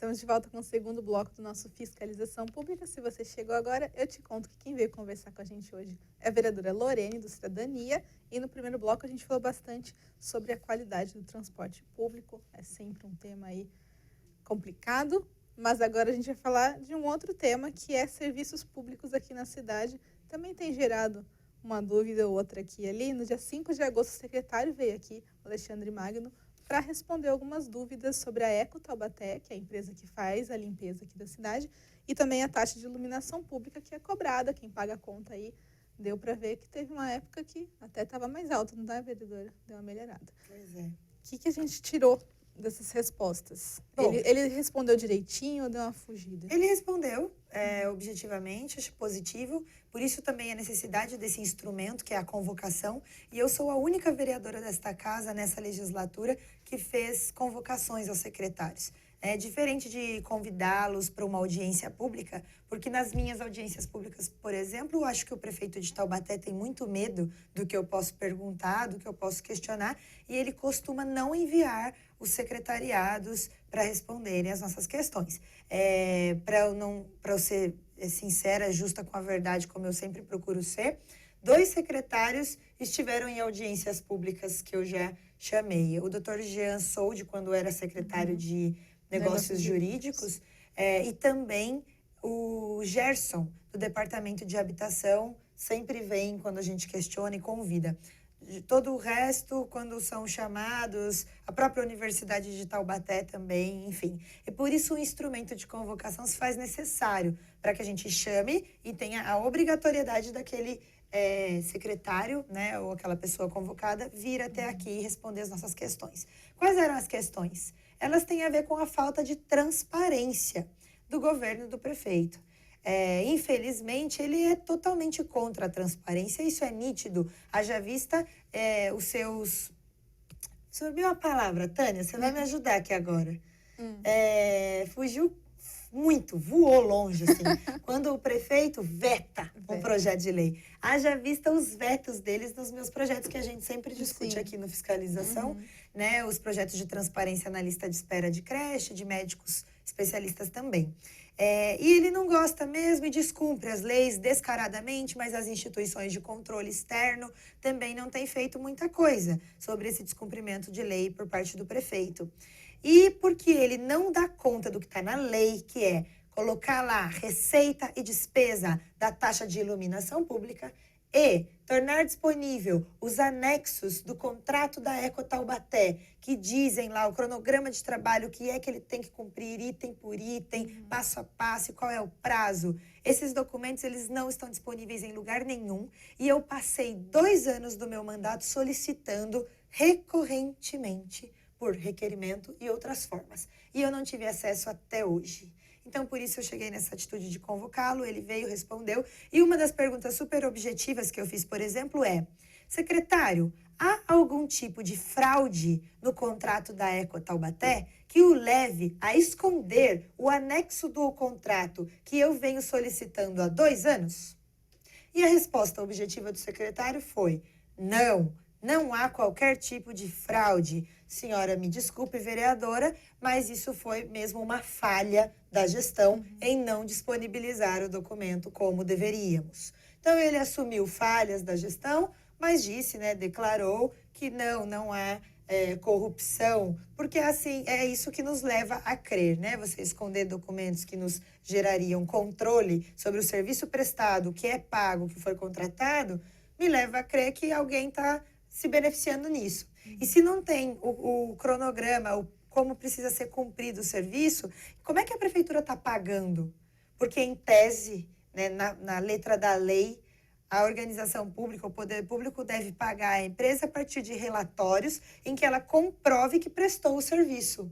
Estamos de volta com o segundo bloco do nosso Fiscalização Pública. Se você chegou agora, eu te conto que quem veio conversar com a gente hoje é a vereadora Lorene, do Cidadania. E no primeiro bloco a gente falou bastante sobre a qualidade do transporte público. É sempre um tema aí complicado. Mas agora a gente vai falar de um outro tema, que é serviços públicos aqui na cidade. Também tem gerado uma dúvida ou outra aqui e ali. No dia 5 de agosto, o secretário veio aqui, Alexandre Magno, para responder algumas dúvidas sobre a Eco Taubaté, que é a empresa que faz a limpeza aqui da cidade, e também a taxa de iluminação pública que é cobrada. Quem paga a conta aí, deu para ver que teve uma época que até estava mais alta, não dá, vereadora? Deu uma melhorada. Pois é. O que a gente tirou dessas respostas? Bom, ele respondeu direitinho ou deu uma fugida? Ele respondeu objetivamente, acho positivo. Por isso também a necessidade desse instrumento, que é a convocação. E eu sou a única vereadora desta casa, nessa legislatura, que fez convocações aos secretários. É diferente de convidá-los para uma audiência pública, porque nas minhas audiências públicas, por exemplo, eu acho que o prefeito de Taubaté tem muito medo do que eu posso perguntar, do que eu posso questionar, e ele costuma não enviar os secretariados para responderem as nossas questões. Para eu ser sincera, justa com a verdade, como eu sempre procuro ser, 2 secretários estiveram em audiências públicas que eu já chamei. O Dr. Jean Soldi, quando era secretário de Negócios Jurídicos, e também o Gerson, do Departamento de Habitação, sempre vem quando a gente questiona e convida. De todo o resto, quando são chamados, a própria Universidade de Taubaté também, enfim. E por isso o instrumento de convocação se faz necessário para que a gente chame e tenha a obrigatoriedade daquele secretário, né, ou aquela pessoa convocada, vir até aqui e responder as nossas questões. Quais eram as questões? Elas têm a ver com a falta de transparência do governo do prefeito. Infelizmente, ele é totalmente contra a transparência, isso é nítido. Haja vista os seus... Subiu a palavra, Tânia, você vai me ajudar aqui agora. Fugiu muito, voou longe, assim, quando o prefeito veta um projeto de lei. Haja vista os vetos deles nos meus projetos, que a gente sempre discute aqui no Fiscalização, né? Os projetos de transparência na lista de espera de creche, de médicos especialistas também. E ele não gosta mesmo e descumpre as leis descaradamente, mas as instituições de controle externo também não têm feito muita coisa sobre esse descumprimento de lei por parte do prefeito. E porque ele não dá conta do que está na lei, que é colocar lá receita e despesa da taxa de iluminação pública e tornar disponível os anexos do contrato da Eco Taubaté, que dizem lá o cronograma de trabalho, o que é que ele tem que cumprir item por item, passo a passo, e qual é o prazo. Esses documentos, eles não estão disponíveis em lugar nenhum, e eu passei 2 anos do meu mandato solicitando recorrentemente por requerimento e outras formas. E eu não tive acesso até hoje. Então, por isso eu cheguei nessa atitude de convocá-lo, ele veio, respondeu. E uma das perguntas super objetivas que eu fiz, por exemplo, é: secretário, há algum tipo de fraude no contrato da Eco Taubaté que o leve a esconder o anexo do contrato que eu venho solicitando há 2 anos? E a resposta objetiva do secretário foi: não há qualquer tipo de fraude. Senhora, me desculpe, vereadora, mas isso foi mesmo uma falha da gestão em não disponibilizar o documento como deveríamos. Então, ele assumiu falhas da gestão, mas disse, né, declarou que não há corrupção, porque assim é isso que nos leva a crer, né? Você esconder documentos que nos gerariam controle sobre o serviço prestado, que é pago, que foi contratado, me leva a crer que alguém está se beneficiando nisso. E se não tem o cronograma, como precisa ser cumprido o serviço, como é que a prefeitura está pagando? Porque, em tese, né, na letra da lei, a organização pública, o poder público deve pagar a empresa a partir de relatórios em que ela comprove que prestou o serviço.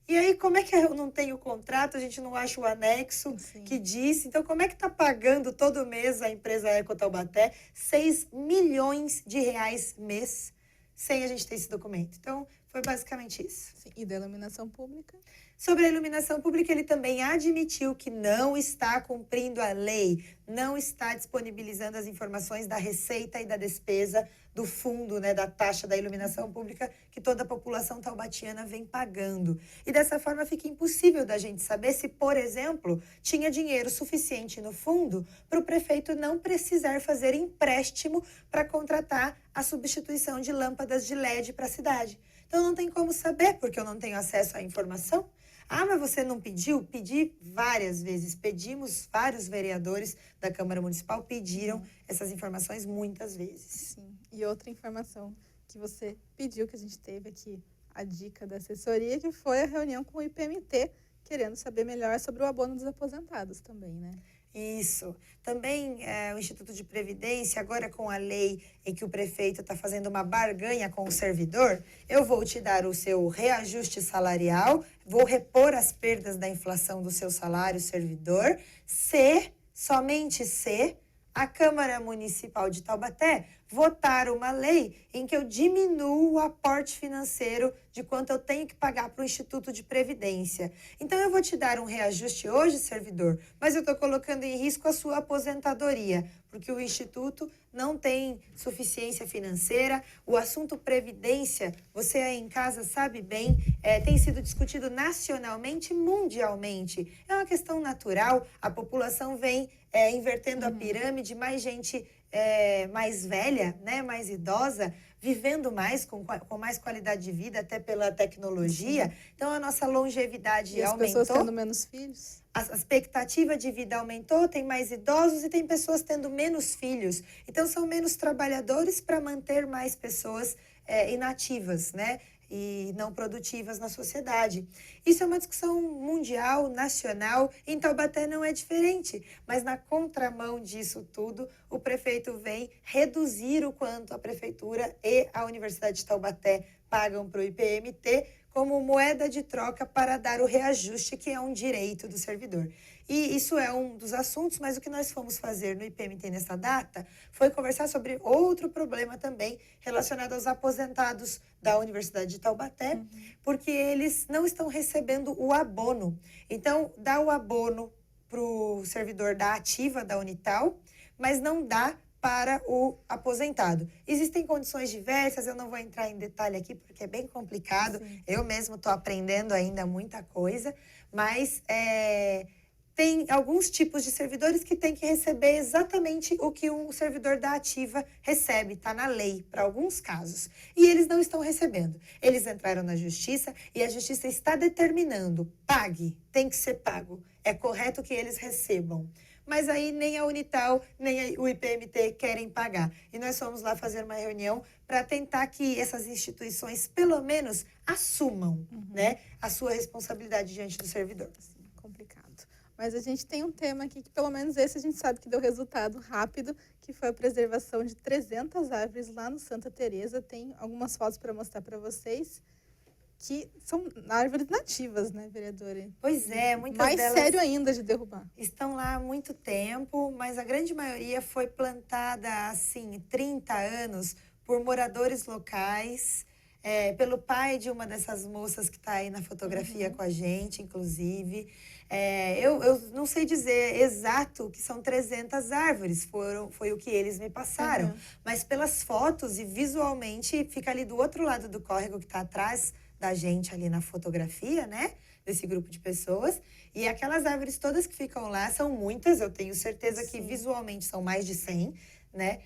E aí, como é que eu não tenho o contrato, a gente não acha o anexo que diz? Então, como é que está pagando todo mês a empresa Eco Taubaté 6 milhões de reais mês sem a gente ter esse documento? Então, foi basicamente isso. Sim. E da iluminação pública? Sobre a iluminação pública, ele também admitiu que não está cumprindo a lei, não está disponibilizando as informações da receita e da despesa do fundo, né, da taxa da iluminação pública que toda a população taubatiana vem pagando. E dessa forma fica impossível da gente saber se, por exemplo, tinha dinheiro suficiente no fundo para o prefeito não precisar fazer empréstimo para contratar a substituição de lâmpadas de LED para a cidade. Então não tem como saber, porque eu não tenho acesso à informação. Ah, mas você não pediu? Pedi várias vezes. Pedimos, vários vereadores da Câmara Municipal pediram essas informações muitas vezes. Sim. E outra informação que você pediu, que a gente teve aqui, a dica da assessoria, que foi a reunião com o IPMT, querendo saber melhor sobre o abono dos aposentados também, né? Isso. Também o Instituto de Previdência, agora com a lei em que o prefeito está fazendo uma barganha com o servidor, eu vou te dar o seu reajuste salarial, vou repor as perdas da inflação do seu salário servidor, somente se a Câmara Municipal de Taubaté votar uma lei em que eu diminuo o aporte financeiro de quanto eu tenho que pagar para o Instituto de Previdência. Então, eu vou te dar um reajuste hoje, servidor, mas eu estou colocando em risco a sua aposentadoria, porque o Instituto não tem suficiência financeira. O assunto Previdência, você aí em casa sabe bem, tem sido discutido nacionalmente e mundialmente. É uma questão natural, a população vem invertendo a pirâmide, mais gente mais velha, né, mais idosa, vivendo mais, com mais qualidade de vida, até pela tecnologia. Então, a nossa longevidade aumentou. E as pessoas tendo menos filhos? A expectativa de vida aumentou, tem mais idosos e tem pessoas tendo menos filhos. Então, são menos trabalhadores para manter mais pessoas inativas, né? E não produtivas na sociedade. Isso é uma discussão mundial, nacional, em Taubaté não é diferente, mas na contramão disso tudo, o prefeito vem reduzir o quanto a prefeitura e a Universidade de Taubaté pagam para o IPMT como moeda de troca para dar o reajuste, que é um direito do servidor. E isso é um dos assuntos, mas o que nós fomos fazer no IPMT nessa data foi conversar sobre outro problema também relacionado aos aposentados da Universidade de Taubaté, porque eles não estão recebendo o abono. Então, dá o abono para o servidor da ativa da Unital, mas não dá para o aposentado. Existem condições diversas, eu não vou entrar em detalhe aqui porque é bem complicado. Sim. Eu mesmo estou aprendendo ainda muita coisa, mas tem alguns tipos de servidores que têm que receber exatamente o que um servidor da ativa recebe, está na lei, para alguns casos. E eles não estão recebendo. Eles entraram na justiça e a justiça está determinando, pague, tem que ser pago. É correto que eles recebam. Mas aí nem a Unital, nem o IPMT querem pagar. E nós fomos lá fazer uma reunião para tentar que essas instituições, pelo menos, assumam, né, a sua responsabilidade diante do servidor. Sim, complicado. Mas a gente tem um tema aqui que, pelo menos esse, a gente sabe que deu resultado rápido, que foi a preservação de 300 árvores lá no Santa Teresa. Tem algumas fotos para mostrar para vocês, que são árvores nativas, né, vereadora? Pois é, muitas mais delas... Mais sério ainda de derrubar. Estão lá há muito tempo, mas a grande maioria foi plantada, assim, 30 anos, por moradores locais, pelo pai de uma dessas moças que está aí na fotografia com a gente, inclusive. Eu não sei dizer exato que são 300 árvores, foi o que eles me passaram. Mas pelas fotos e visualmente, fica ali do outro lado do córrego que está atrás da gente ali na fotografia, né? Desse grupo de pessoas. E aquelas árvores todas que ficam lá são muitas, eu tenho certeza que visualmente são mais de 100, né?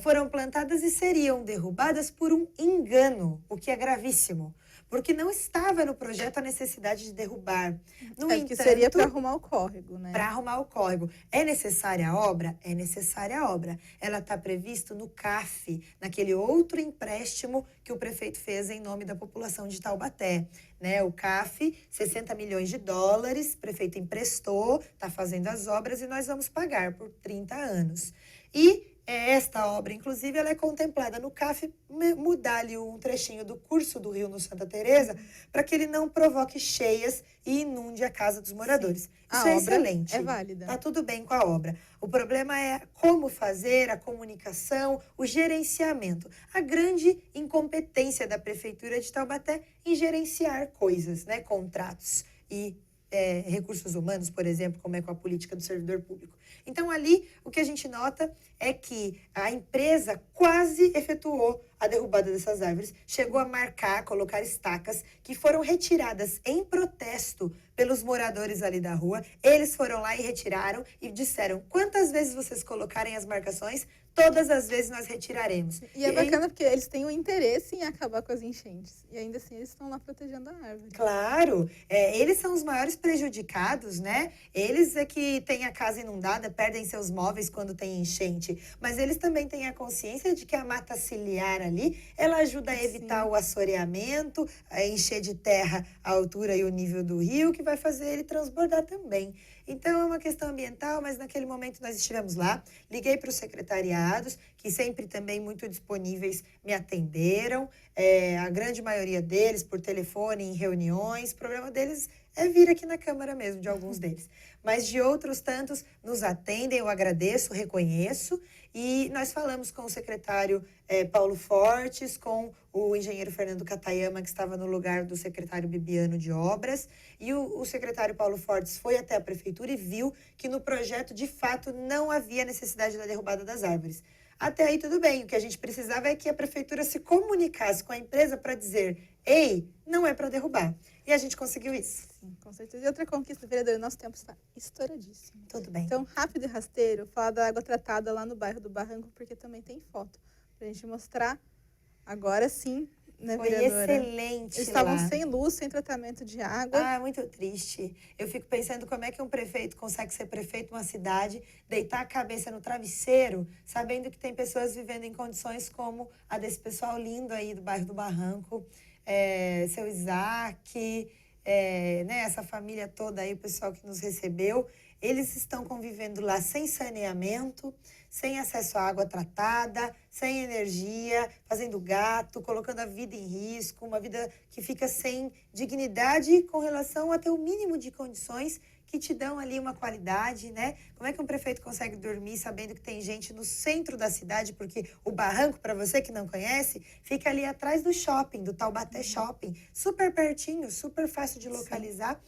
Foram plantadas e seriam derrubadas por um engano, o que é gravíssimo. Porque não estava no projeto a necessidade de derrubar. No entanto, que seria para arrumar o córrego, né? Para arrumar o córrego. É necessária a obra? É necessária a obra. Ela está prevista no CAF, naquele outro empréstimo que o prefeito fez em nome da população de Taubaté. Né? O CAF, 60 milhões de dólares, o prefeito emprestou, está fazendo as obras e nós vamos pagar por 30 anos. E esta obra, inclusive, ela é contemplada no CAF, mudar ali um trechinho do curso do rio no Santa Teresa, para que ele não provoque cheias e inunde a casa dos moradores. Sim. Isso é excelente. É válida. Está tudo bem com a obra. O problema é como fazer, a comunicação, o gerenciamento. A grande incompetência da Prefeitura de Taubaté em gerenciar coisas, né? Contratos. e recursos humanos, por exemplo, como é com a política do servidor público. Então, ali, o que a gente nota é que a empresa quase efetuou a derrubada dessas árvores, chegou a marcar, colocar estacas que foram retiradas em protesto pelos moradores ali da rua. Eles foram lá e retiraram e disseram: quantas vezes vocês colocarem as marcações, todas as vezes nós retiraremos. E é bacana porque eles têm um interesse em acabar com as enchentes. E ainda assim eles estão lá protegendo a árvore. Claro, eles são os maiores prejudicados, né? Eles é que têm a casa inundada, perdem seus móveis quando tem enchente. Mas eles também têm a consciência de que a mata ciliar ali, ela ajuda a evitar Sim. o assoreamento, a encher de terra a altura e o nível do rio, que vai fazer ele transbordar também. Então, é uma questão ambiental, mas naquele momento nós estivemos lá, liguei para os secretariados, que sempre também muito disponíveis me atenderam, a grande maioria deles por telefone, em reuniões. O problema deles é vir aqui na Câmara mesmo, de alguns deles. Mas de outros tantos nos atendem, eu agradeço, reconheço. E nós falamos com o secretário Paulo Fortes, com o engenheiro Fernando Katayama, que estava no lugar do secretário Bibiano de Obras. E o secretário Paulo Fortes foi até a prefeitura e viu que no projeto, de fato, não havia necessidade da derrubada das árvores. Até aí tudo bem, o que a gente precisava é que a prefeitura se comunicasse com a empresa para dizer: ei, não é para derrubar. E a gente conseguiu isso. Sim, com certeza. E outra conquista, vereadora, nosso tempo está estouradíssimo. Tudo bem. Então, rápido e rasteiro, falar da água tratada lá no bairro do Barranco, porque também tem foto. Pra gente mostrar, agora sim, né, Foi vereadora? excelente. Eles estavam lá. sem luz, sem tratamento de água. Ah, muito triste. Eu fico pensando como é que um prefeito consegue ser prefeito de uma cidade, deitar a cabeça no travesseiro, sabendo que tem pessoas vivendo em condições como a desse pessoal lindo aí do bairro do Barranco, seu Isaac, né, essa família toda aí, o pessoal que nos recebeu. Eles estão convivendo lá sem saneamento, sem acesso à água tratada, sem energia, fazendo gato, colocando a vida em risco, uma vida que fica sem dignidade com relação a ter o mínimo de condições que te dão ali uma qualidade, né? Como é que um prefeito consegue dormir sabendo que tem gente no centro da cidade? Porque o Barranco, para você que não conhece, fica ali atrás do shopping, do Taubaté Shopping. Super pertinho, super fácil de localizar.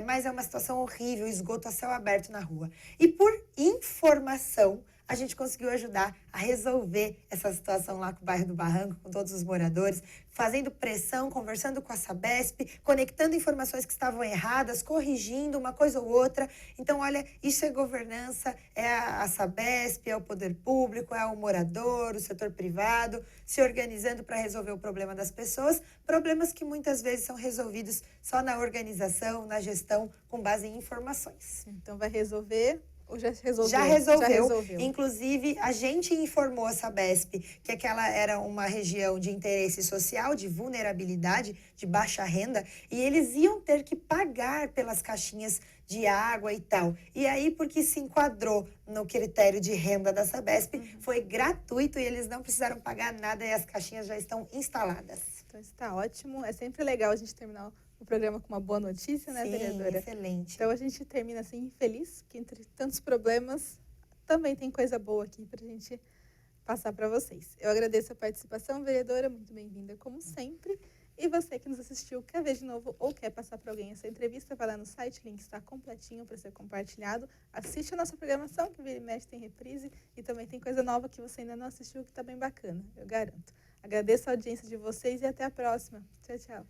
Mas é uma situação horrível, esgoto a céu aberto na rua. E por informação, a gente conseguiu ajudar a resolver essa situação lá com o bairro do Barranco, com todos os moradores, fazendo pressão, conversando com a Sabesp, conectando informações que estavam erradas, corrigindo uma coisa ou outra. Então, olha, isso é governança, é a Sabesp, é o poder público, é o morador, o setor privado, se organizando para resolver o problema das pessoas, problemas que muitas vezes são resolvidos só na organização, na gestão, com base em informações. Então, vai resolver... Ou já resolveu? Já resolveu. Já resolveu. Inclusive, a gente informou a Sabesp que aquela era uma região de interesse social, de vulnerabilidade, de baixa renda, e eles iam ter que pagar pelas caixinhas de água e tal. E aí, porque se enquadrou no critério de renda da Sabesp, foi gratuito e eles não precisaram pagar nada e as caixinhas já estão instaladas. Então, está ótimo. É sempre legal a gente terminar o programa com uma boa notícia, né, Sim, vereadora? excelente. Então, a gente termina assim, feliz, que entre tantos problemas, também tem coisa boa aqui para a gente passar para vocês. Eu agradeço a participação, vereadora, muito bem-vinda, como sempre. E você que nos assistiu, quer ver de novo ou quer passar para alguém essa entrevista, vai lá no site, o link está completinho para ser compartilhado. Assiste a nossa programação, que vira e mexe tem reprise, e também tem coisa nova que você ainda não assistiu, que está bem bacana, eu garanto. Agradeço a audiência de vocês e até a próxima. Tchau, tchau.